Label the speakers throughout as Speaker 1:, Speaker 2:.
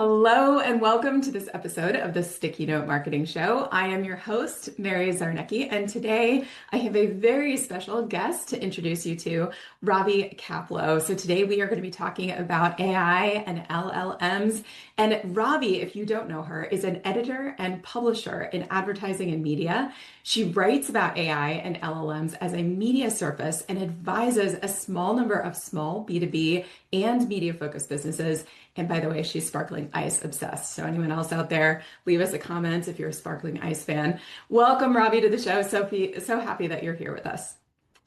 Speaker 1: Hello and welcome to this episode of the Sticky Note Marketing Show. I am your host, Mary Czarnecki, and today I have a very special guest to introduce you to, Robbie Caploe. So today we are going to be talking about AI and LLMs. And Robbie, if you don't know her, is an editor and publisher in advertising and media. She writes about AI and LLMs as a media service and advises a small number of small B2B and media-focused businesses. And by the way, she's sparkling ice obsessed. So anyone else out there, leave us a comment if you're a sparkling ice fan. Welcome, Robbie, to the show. Sophie, so happy that you're here with us.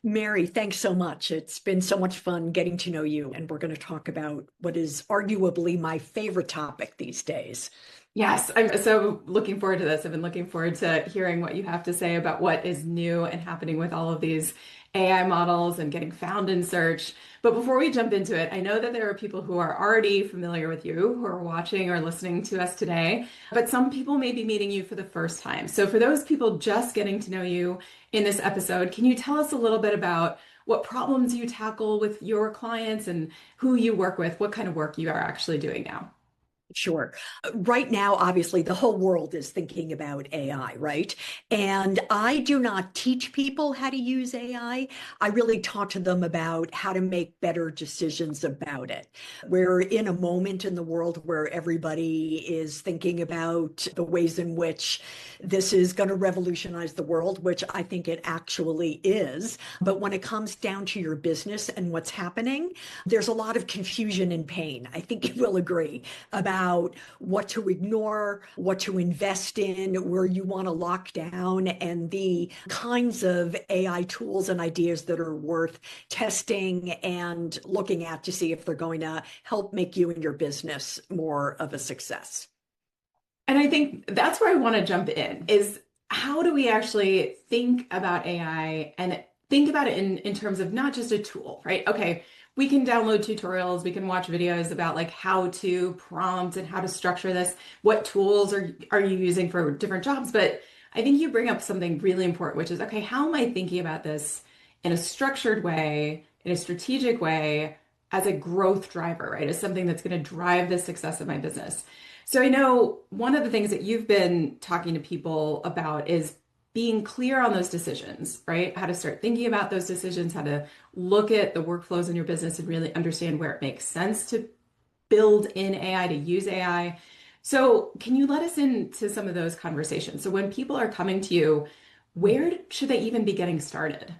Speaker 2: Mary, thanks so much. It's been so much fun getting to know you, and we're going to talk about what is arguably my favorite topic these days.
Speaker 1: Yes, I'm so looking forward to this. I've been looking forward to hearing what you have to say about what is new and happening with all of these AI models and getting found in search. But before we jump into it, I know that there are people who are already familiar with you, who are watching or listening to us today, but some people may be meeting you for the first time. So for those people just getting to know you in this episode, can you tell us a little bit about what problems you tackle with your clients and who you work with, what kind of work you are actually doing now?
Speaker 2: Sure. Right now, obviously, the whole world is thinking about AI, right? And I do not teach people how to use AI. I really talk to them about how to make better decisions about it. We're in a moment in the world where everybody is thinking about the ways in which this is going to revolutionize the world, which I think it actually is. But when it comes down to your business and what's happening, there's a lot of confusion and pain. I think you will agree about what to ignore, what to invest in, where you want to lock down, and the kinds of AI tools and ideas that are worth testing and looking at to see if they're going to help make you and your business more of a success.
Speaker 1: And I think that's where I want to jump in is how do we actually think about AI and think about it in terms of not just a tool, right? Okay, we can download tutorials, we can watch videos about like how to prompt and how to structure this, what tools are you using for different jobs. But I think you bring up something really important, which is, okay, how am I thinking about this in a structured way, in a strategic way, as a growth driver, right? As something that's going to drive the success of my business. So I know one of the things that you've been talking to people about is being clear on those decisions, right? How to start thinking about those decisions, how to look at the workflows in your business and really understand where it makes sense to build in AI, to use AI. So can you let us into some of those conversations? So when people are coming to you, where should they even be getting started?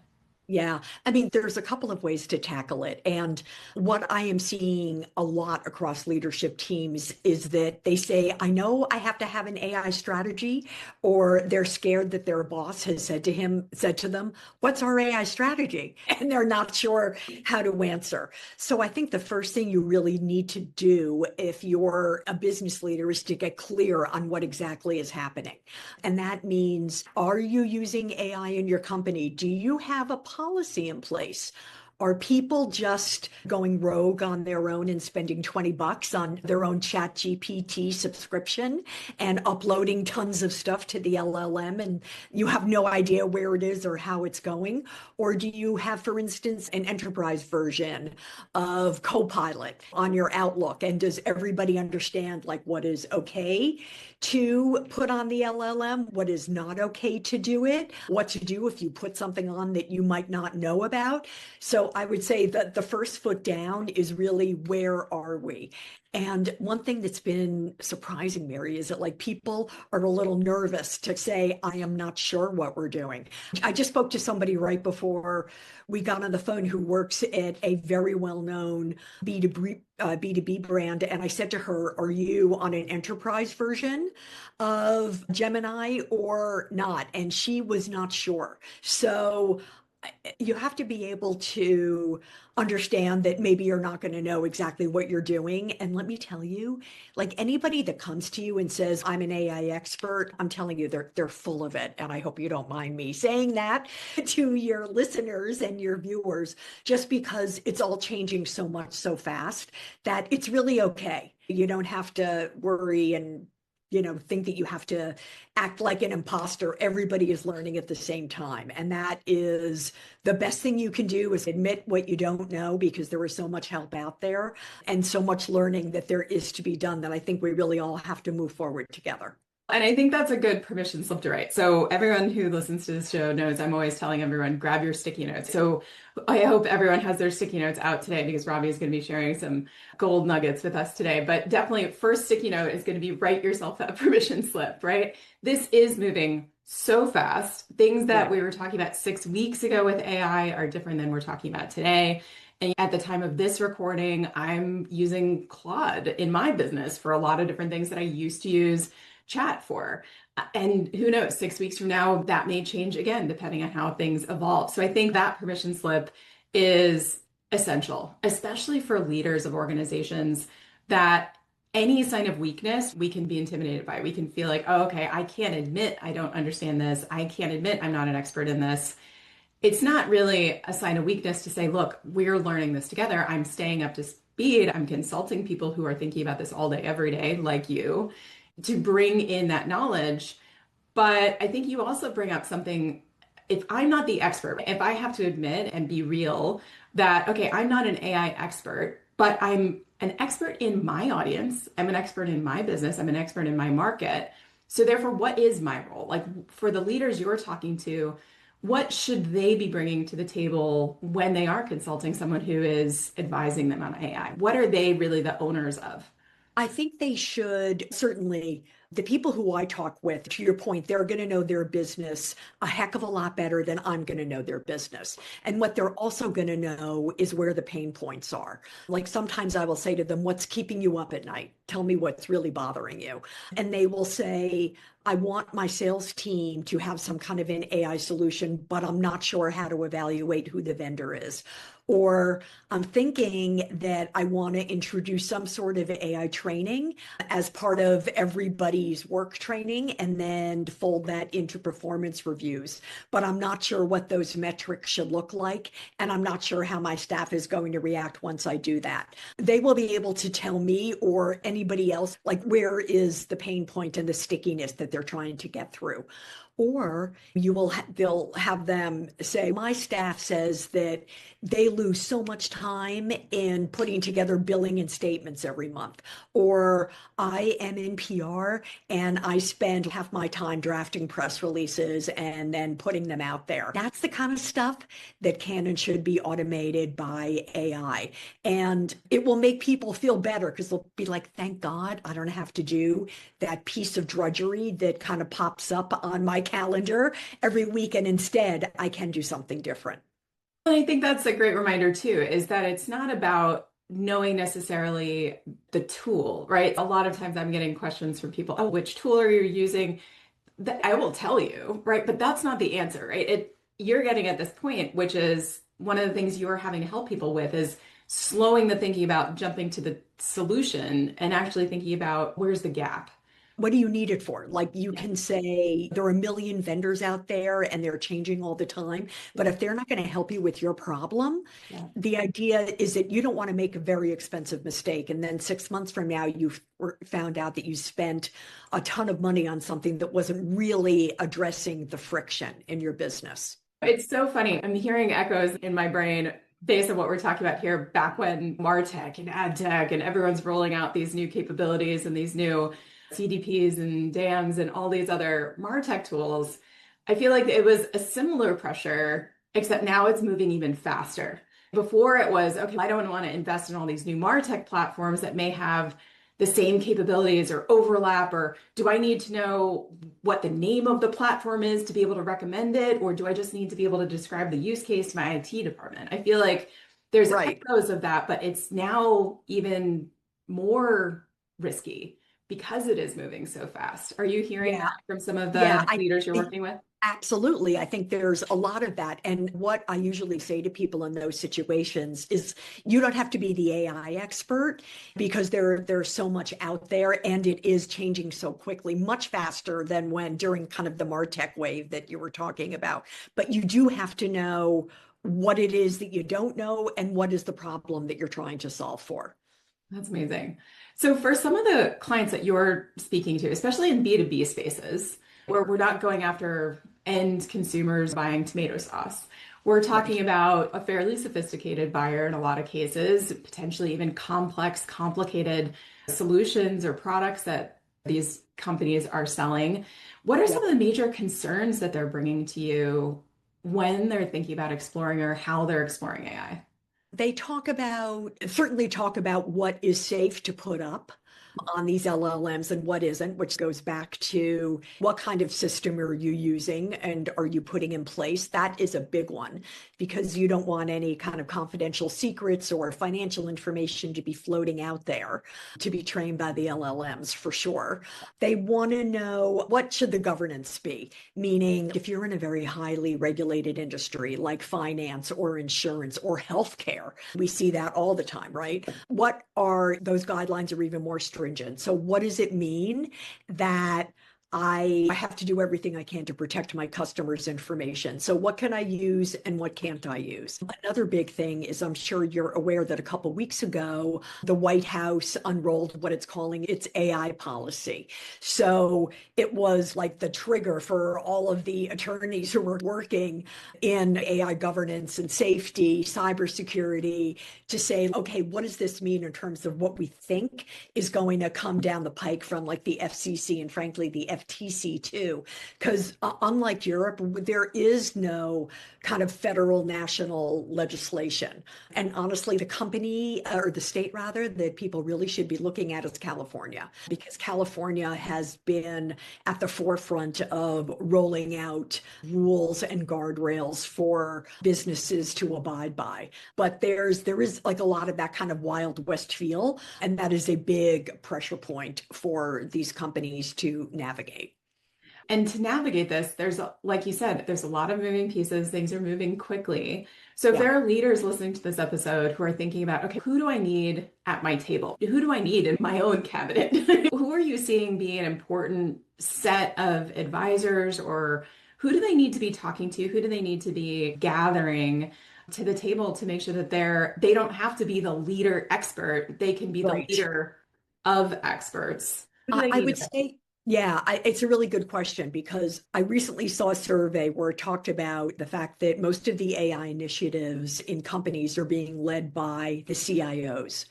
Speaker 2: Yeah, I mean, there's a couple of ways to tackle it. And what I am seeing a lot across leadership teams is that they say, I know I have to have an AI strategy, or they're scared that their boss has said to them, what's our AI strategy? And they're not sure how to answer. So I think the first thing you really need to do if you're a business leader is to get clear on what exactly is happening. And that means, are you using AI in your company? Do you have a policy in place? Are people just going rogue on their own and spending $20 on their own chat GPT subscription and uploading tons of stuff to the LLM and you have no idea where it is or how it's going? Or do you have, for instance, an enterprise version of Copilot on your Outlook? And does everybody understand like what is okay to put on the LLM, what is not okay to do it, what to do if you put something on that you might not know about? So I would say that the first foot down is really, where are we? And one thing that's been surprising, Mary, is that like people are a little nervous to say, I am not sure what we're doing. I just spoke to somebody right before we got on the phone who works at a very well-known B2B brand. And I said to her, are you on an enterprise version of Gemini or not? And she was not sure. So you have to be able to understand that maybe you're not going to know exactly what you're doing. And let me tell you, like anybody that comes to you and says, I'm an AI expert, I'm telling you, they're full of it. And I hope you don't mind me saying that to your listeners and your viewers, just because it's all changing so much so fast that it's really okay. You don't have to worry and think that you have to act like an imposter. Everybody is learning at the same time. And that is the best thing you can do, is admit what you don't know, because there is so much help out there and so much learning that there is to be done, that I think we really all have to move forward together.
Speaker 1: And I think that's a good permission slip to write. So everyone who listens to this show knows I'm always telling everyone, grab your sticky notes. So I hope everyone has their sticky notes out today, because Robbie is going to be sharing some gold nuggets with us today. But definitely, first sticky note is going to be write yourself that permission slip, right? This is moving so fast. Things that we were talking about 6 weeks ago with AI are different than we're talking about today. And at the time of this recording, I'm using Claude in my business for a lot of different things that I used to use chat for. And who knows, 6 weeks from now, that may change again, depending on how things evolve. So I think that permission slip is essential, especially for leaders of organizations, that any sign of weakness we can be intimidated by. We can feel like, oh, okay, I can't admit I don't understand this. I can't admit I'm not an expert in this. It's not really a sign of weakness to say, look, we're learning this together. I'm staying up to speed. I'm consulting people who are thinking about this all day, every day, like you, to bring in that knowledge. But I think you also bring up something. If I'm not the expert, if I have to admit and be real that, okay, I'm not an AI expert, but I'm an expert in my audience, I'm an expert in my business, I'm an expert in my market. So therefore, what is my role? Like, for the leaders you're talking to, what should they be bringing to the table when they are consulting someone who is advising them on AI? What are they really the owners of?
Speaker 2: I think they should certainly, the people who I talk with, to your point, they're going to know their business a heck of a lot better than I'm going to know their business. And what they're also going to know is where the pain points are. Like, sometimes I will say to them, what's keeping you up at night? Tell me what's really bothering you. And they will say, I want my sales team to have some kind of an AI solution, but I'm not sure how to evaluate who the vendor is. Or I'm thinking that I want to introduce some sort of AI training as part of everybody's work training, and then fold that into performance reviews. But I'm not sure what those metrics should look like. And I'm not sure how my staff is going to react once I do that. They will be able to tell me, or anybody else, like, where is the pain point and the stickiness that they're trying to get through. Or they'll have them say, my staff says that they lose so much time in putting together billing and statements every month. Or I am in PR and I spend half my time drafting press releases and then putting them out there. That's the kind of stuff that can and should be automated by AI. And it will make people feel better, because they'll be like, thank God I don't have to do that piece of drudgery that kind of pops up on my calendar every week. And instead, I can do something different.
Speaker 1: And I think that's a great reminder too, is that it's not about knowing necessarily the tool, right? A lot of times I'm getting questions from people, oh, which tool are you using? That I will tell you, right? But that's not the answer, right? You're getting at this point, which is one of the things you're having to help people with, is slowing the thinking about jumping to the solution and actually thinking about, where's the gap?
Speaker 2: What do you need it for? Like, you can say there are a million vendors out there and they're changing all the time. But if they're not going to help you with your problem,
Speaker 1: Yeah.
Speaker 2: the idea is that you don't want to make a very expensive mistake. And then 6 months from now, you've found out that you spent a ton of money on something that wasn't really addressing the friction in your business.
Speaker 1: It's so funny. I'm hearing echoes in my brain based on what we're talking about here, back when MarTech and AdTech and everyone's rolling out these new capabilities and these new CDPs and DAMs and all these other MarTech tools. I feel like it was a similar pressure, except now it's moving even faster. Before it was, okay, I don't want to invest in all these new MarTech platforms that may have the same capabilities or overlap, or do I need to know what the name of the platform is to be able to recommend it, or do I just need to be able to describe the use case to my IT department? I feel like there's echoes of that, but it's now even more risky because it is moving so fast. Are you hearing that from some of the leaders you're working with?
Speaker 2: Absolutely. I think there's a lot of that. And what I usually say to people in those situations is, you don't have to be the AI expert, because there's so much out there, and it is changing so quickly, much faster than when during kind of the MarTech wave that you were talking about. But you do have to know what it is that you don't know and what is the problem that you're trying to solve for.
Speaker 1: That's amazing. So for some of the clients that you're speaking to, especially in B2B spaces, where we're not going after end consumers buying tomato sauce, we're
Speaker 2: Right.
Speaker 1: talking about a fairly sophisticated buyer in a lot of cases, potentially even complex, complicated solutions or products that these companies are selling. What are some
Speaker 2: Yep.
Speaker 1: of the major concerns that they're bringing to you when they're thinking about exploring or how they're exploring AI?
Speaker 2: They certainly talk about what is safe to put up on these LLMs and what isn't, which goes back to what kind of system are you using and are you putting in place? That is a big one because you don't want any kind of confidential secrets or financial information to be floating out there to be trained by the LLMs for sure. They want to know what should the governance be, meaning if you're in a very highly regulated industry like finance or insurance or healthcare, we see that all the time, right? What are those guidelines are even more stringent. So what does it mean that I have to do everything I can to protect my customers' information? So what can I use and what can't I use? Another big thing is I'm sure you're aware that a couple of weeks ago, the White House unrolled what it's calling its AI policy. So it was like the trigger for all of the attorneys who were working in AI governance and safety, cybersecurity, to say, okay, what does this mean in terms of what we think is going to come down the pike from like the FCC and frankly the FTC too? Because unlike Europe, there is no kind of federal national legislation. And honestly, the company or the state rather that people really should be looking at is California, because California has been at the forefront of rolling out rules and guardrails for businesses to abide by. But there is like a lot of that kind of Wild West feel, and that is a big pressure point for these companies to navigate.
Speaker 1: And to navigate this, like you said, there's a lot of moving pieces. Things are moving quickly. So if
Speaker 2: Yeah,
Speaker 1: there are leaders listening to this episode who are thinking about, okay, who do I need at my table? Who do I need in my own cabinet? Who are you seeing be an important set of advisors, or who do they need to be talking to? Who do they need to be gathering to the table to make sure that they don't have to be the leader expert. They can be the
Speaker 2: right.
Speaker 1: leader of experts. Who do
Speaker 2: I,
Speaker 1: they
Speaker 2: I
Speaker 1: need?
Speaker 2: would say, yeah, it's a really good question because I recently saw a survey where it talked about the fact that most of the AI initiatives in companies are being led by the CIOs.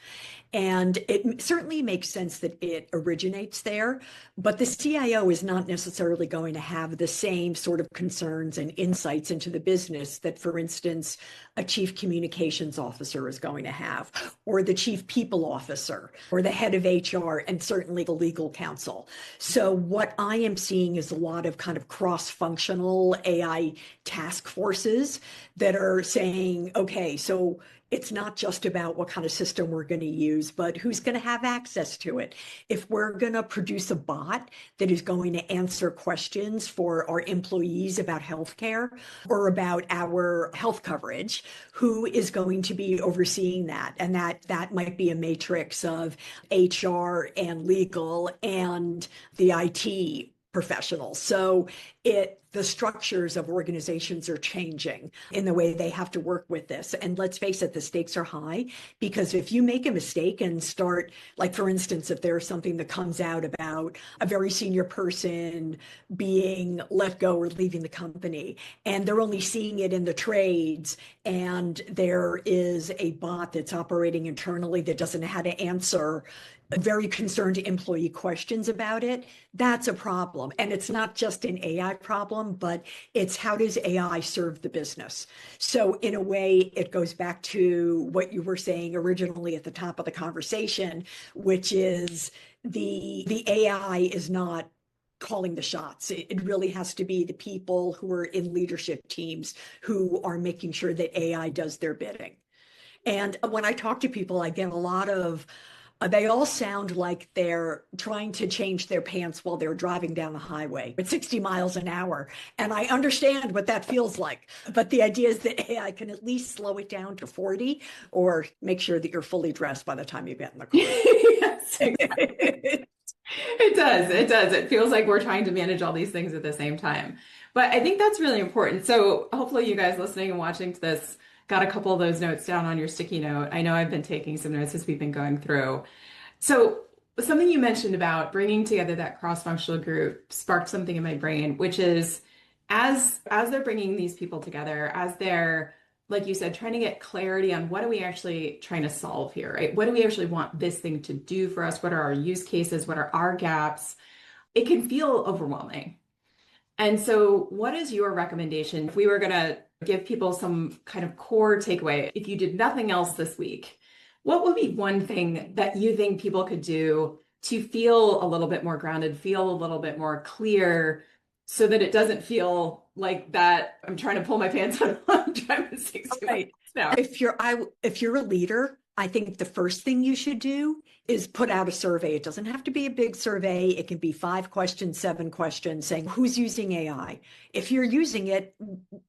Speaker 2: And it certainly makes sense that it originates there, but the CIO is not necessarily going to have the same sort of concerns and insights into the business that, for instance, a chief communications officer is going to have, or the chief people officer, or the head of HR, and certainly the legal counsel. So, what I am seeing is a lot of kind of cross functional AI task forces that are saying, okay, so it's not just about what kind of system we're going to use, but who's going to have access to it. If we're going to produce a bot that is going to answer questions for our employees about healthcare or about our health coverage, who is going to be overseeing that? And that might be a matrix of HR and legal and the IT professionals. So the structures of organizations are changing in the way they have to work with this. And let's face it, the stakes are high because if you make a mistake and start, like for instance, if there's something that comes out about a very senior person being let go or leaving the company, and they're only seeing it in the trades, and there is a bot that's operating internally that doesn't know how to answer very concerned employee questions about it, that's a problem. And it's not just an AI problem, but it's how does AI serve the business? So in a way, it goes back to what you were saying originally at the top of the conversation, which is the AI is not calling the shots. It really has to be the people who are in leadership teams who are making sure that AI does their bidding. And when I talk to people, I get a lot of they all sound like they're trying to change their pants while they're driving down the highway at 60 miles an hour. And I understand what that feels like. But the idea is that AI can at least slow it down to 40 or make sure that you're fully dressed by the time you get in the car.
Speaker 1: Yes, exactly. It does. It does. It feels like we're trying to manage all these things at the same time. But I think that's really important. So hopefully you guys listening and watching to this got a couple of those notes down on your sticky note. I know I've been taking some notes as we've been going through. So something you mentioned about bringing together that cross-functional group sparked something in my brain, which is as they're bringing these people together, as they're, like you said, trying to get clarity on what are we actually trying to solve here, right? What do we actually want this thing to do for us? What are our use cases? What are our gaps? It can feel overwhelming. And so, what is your recommendation if we were going to give people some kind of core takeaway? If you did nothing else this week, what would be one thing that you think people could do to feel a little bit more grounded, feel a little bit more clear, so that it doesn't feel like that I'm trying to pull my pants on I'm driving 60 miles
Speaker 2: Right.
Speaker 1: an hour?
Speaker 2: If you're a leader, I think the first thing you should do is put out a survey. It doesn't have to be a big survey. It can be 5 questions, 7 questions saying who's using AI. If you're using it,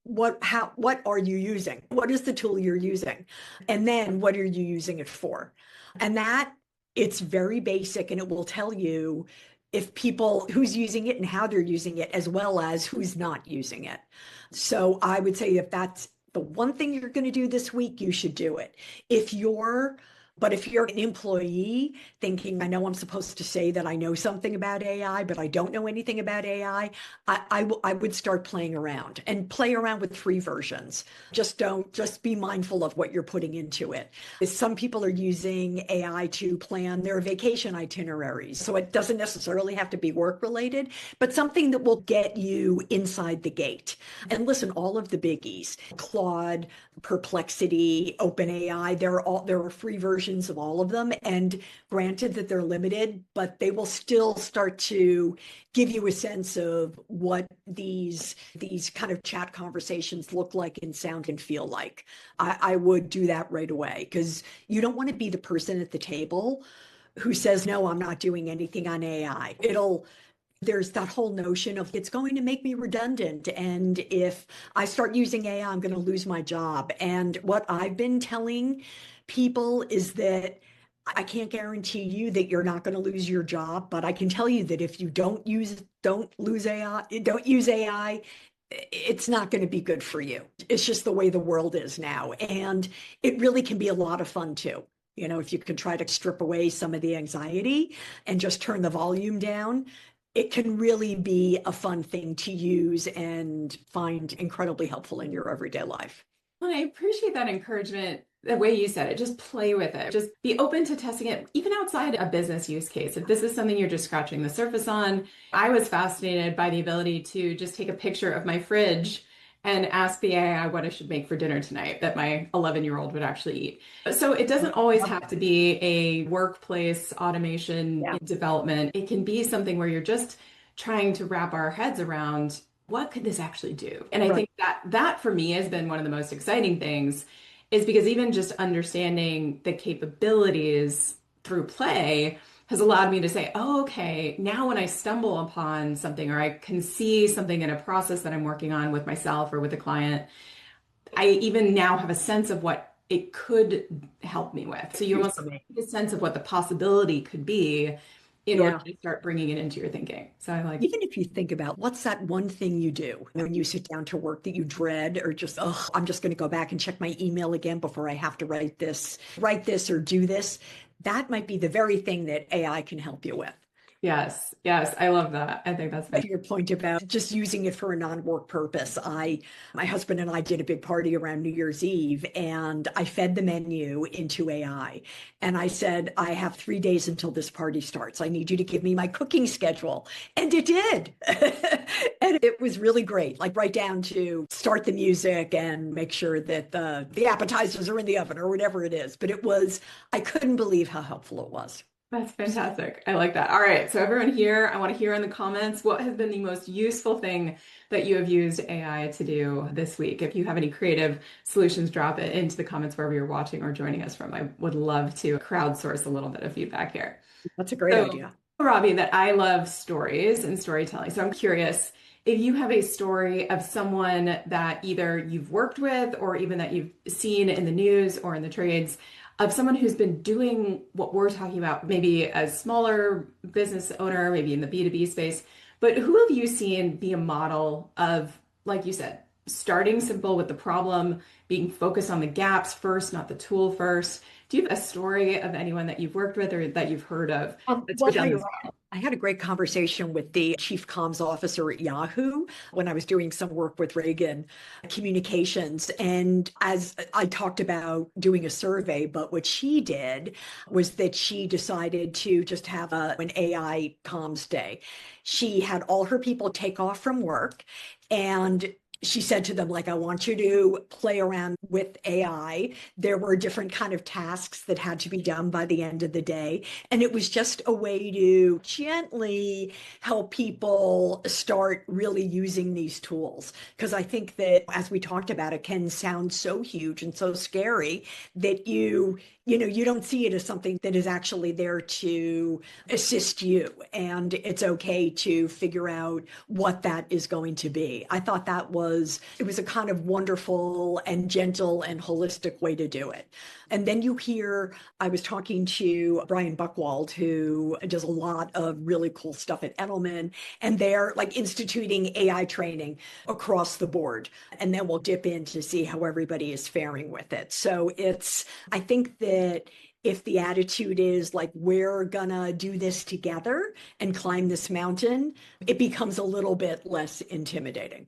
Speaker 2: what are you using? What is the tool you're using? And then what are you using it for? And that it's very basic and it will tell you if people who's using it and how they're using it, as well as who's not using it. So I would say if that's the one thing you're going to do this week, you should do it. If you're but if you're an employee thinking, I know I'm supposed to say that I know something about AI, but I don't know anything about AI, I would start playing around and play around with free versions. Just be mindful of what you're putting into it. Some people are using AI to plan their vacation itineraries. So it doesn't necessarily have to be work related, but something that will get you inside the gate. And listen, all of the biggies, Claude, Perplexity, OpenAI, there are free versions of all of them. And granted that they're limited, but they will still start to give you a sense of what these kind of chat conversations look like and sound and feel like. I would do that right away because you don't want to be the person at the table who says, no, I'm not doing anything on AI. There's that whole notion of it's going to make me redundant. And if I start using AI, I'm going to lose my job. And what I've been telling people is that I can't guarantee you that you're not going to lose your job, but I can tell you that if you don't use AI, it's not going to be good for you. It's just the way the world is now. And it really can be a lot of fun too. If you can try to strip away some of the anxiety and just turn the volume down, it can really be a fun thing to use and find incredibly helpful in your everyday life.
Speaker 1: Well, I appreciate that encouragement, the way you said it. Just play with it. Just be open to testing it, even outside a business use case. If this is something you're just scratching the surface on, I was fascinated by the ability to just take a picture of my fridge and ask the AI what I should make for dinner tonight that my 11-year-old would actually eat. So it doesn't always have to be a workplace automation
Speaker 2: Yeah.
Speaker 1: development. It can be something where you're just trying to wrap our heads around what could this actually do? And I
Speaker 2: Right.
Speaker 1: think that for me has been one of the most exciting things is because even just understanding the capabilities through play has allowed me to say, oh, okay, now when I stumble upon something or I can see something in a process that I'm working on with myself or with a client, I even now have a sense of what it could help me with. So you
Speaker 2: Here's
Speaker 1: almost
Speaker 2: for me.
Speaker 1: get a sense of what the possibility could be in order
Speaker 2: Yeah.
Speaker 1: to start bringing it into your thinking. So I like,
Speaker 2: Even if you think about what's that one thing you do when you sit down to work that you dread, or just, oh, I'm just going to go back and check my email again before I have to write this or do this. That might be the very thing that AI can help you with.
Speaker 1: yes, yes, I love that. I think that's
Speaker 2: To your point about just using it for a non-work purpose, my husband and I did a big party around New Year's Eve, and I fed the menu into AI. And I said, I have 3 days until this party starts. I need you to give me my cooking schedule. And it did. And it was really great, like right down to start the music and make sure that the appetizers are in the oven or whatever it is. But I couldn't believe how helpful it was.
Speaker 1: That's fantastic. I like that. All right. So everyone here, I want to hear in the comments what has been the most useful thing that you have used AI to do this week. If you have any creative solutions, drop it into the comments wherever you're watching or joining us from. I would love to crowdsource a little bit of feedback here.
Speaker 2: That's a great
Speaker 1: So,
Speaker 2: idea.
Speaker 1: Robbie, that I love stories and storytelling. So I'm curious if you have a story of someone that either you've worked with or even that you've seen in the news or in the trades of someone who's been doing what we're talking about, maybe a smaller business owner, maybe in the B2B space, but who have you seen be a model of, like you said, starting simple with the problem, being focused on the gaps first, not the tool first. Do you have a story of anyone that you've worked with or that you've heard of that's
Speaker 2: Well,
Speaker 1: done this?
Speaker 2: I had a great conversation with the chief comms officer at Yahoo when I was doing some work with Reagan Communications. And as I talked about doing a survey, but what she did was that she decided to just have an AI comms day. She had all her people take off from work and she said to them, like, I want you to play around with AI. There were different kind of tasks that had to be done by the end of the day. And it was just a way to gently help people start really using these tools. Because I think that, as we talked about, it can sound so huge and so scary that you don't see it as something that is actually there to assist you. And it's okay to figure out what that is going to be. I thought it was a kind of wonderful and gentle and holistic way to do it. And then I was talking to Brian Buchwald, who does a lot of really cool stuff at Edelman, and they're like instituting AI training across the board. And then we'll dip in to see how everybody is faring with it. So I think that if the attitude is like, we're gonna do this together and climb this mountain, it becomes a little bit less intimidating.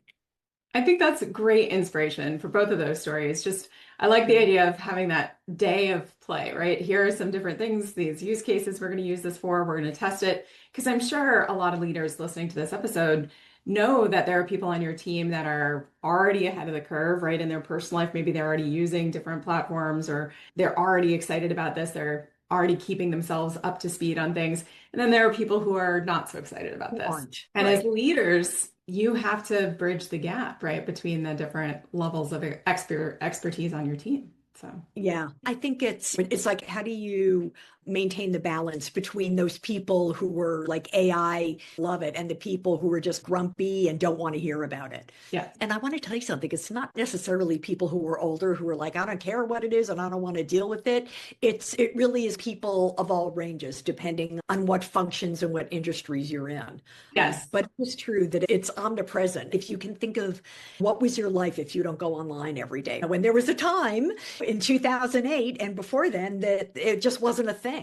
Speaker 1: I think that's great inspiration for both of those stories. Just, I like the idea of having that day of play, right? Here are some different things, these use cases we're going to use this for. We're going to test it. Because I'm sure a lot of leaders listening to this episode know that there are people on your team that are already ahead of the curve, right? In their personal life, maybe they're already using different platforms or they're already excited about this. They're already keeping themselves up to speed on things. And then there are people who are not so excited about
Speaker 2: Who
Speaker 1: this.
Speaker 2: aren't.
Speaker 1: And as
Speaker 2: Right.
Speaker 1: leaders, you have to bridge the gap, right, between the different levels of expertise on your team. So,
Speaker 2: Yeah, I think it's like, how do you maintain the balance between those people who were like AI love it and the people who were just grumpy and don't want to hear about it?
Speaker 1: yeah.
Speaker 2: And I want to tell you something. It's not necessarily people who were older who are like, I don't care what it is and I don't want to deal with it. It really is people of all ranges, depending on what functions and what industries you're in.
Speaker 1: Yes.
Speaker 2: But it's true that it's omnipresent. If you can think of what was your life if you don't go online every day? When there was a time in 2008 and before then that it just wasn't a thing.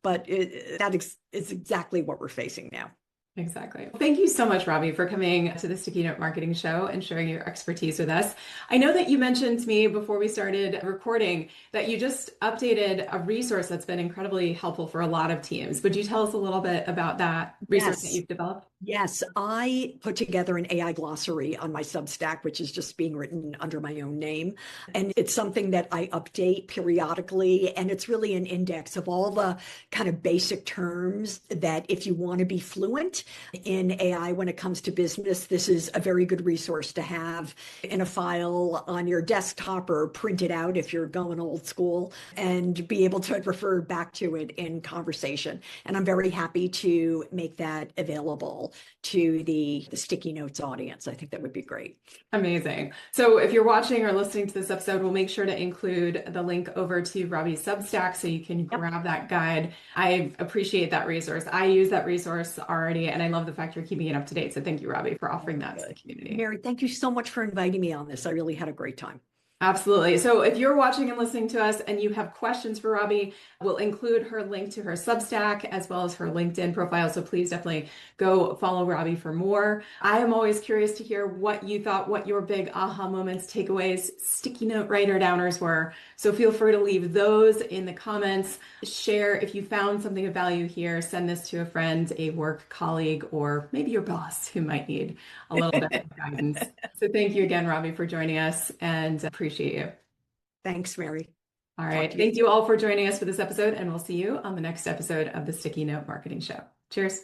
Speaker 2: But that is exactly what we're facing now.
Speaker 1: Exactly. Thank you so much, Robbie, for coming to the Sticky Note Marketing Show and sharing your expertise with us. I know that you mentioned to me before we started recording that you just updated a resource that's been incredibly helpful for a lot of teams. Would you tell us a little bit about that resource that
Speaker 2: Yes.
Speaker 1: you've developed?
Speaker 2: Yes, I put together an AI glossary on my Substack, which is just being written under my own name. And it's something that I update periodically. And it's really an index of all the kind of basic terms that if you want to be fluent in AI when it comes to business, this is a very good resource to have in a file on your desktop or print it out if you're going old school and be able to refer back to it in conversation. And I'm very happy to make that available to the Sticky Notes audience. I think that would be great.
Speaker 1: Amazing. So if you're watching or listening to this episode, we'll make sure to include the link over to Robbie's Substack so you can
Speaker 2: Yep.
Speaker 1: grab that guide. I appreciate that resource. I use that resource already, and I love the fact you're keeping it up to date. So thank you, Robbie, for offering that to the community.
Speaker 2: Mary, thank you so much for inviting me on this. I really had a great time.
Speaker 1: Absolutely. So if you're watching and listening to us and you have questions for Robbie, we'll include her link to her Substack as well as her LinkedIn profile. So please definitely go follow Robbie for more. I am always curious to hear what you thought, what your big aha moments, takeaways, sticky note writer downers were. So feel free to leave those in the comments. Share if you found something of value here. Send this to a friend, a work colleague, or maybe your boss who might need a little bit of guidance. So thank you again, Robbie, for joining us and appreciate you.
Speaker 2: Thanks, Mary.
Speaker 1: All
Speaker 2: Talk
Speaker 1: right.
Speaker 2: to you.
Speaker 1: Thank you all for joining us for this episode, and we'll see you on the next episode of the Sticky Note Marketing Show. Cheers.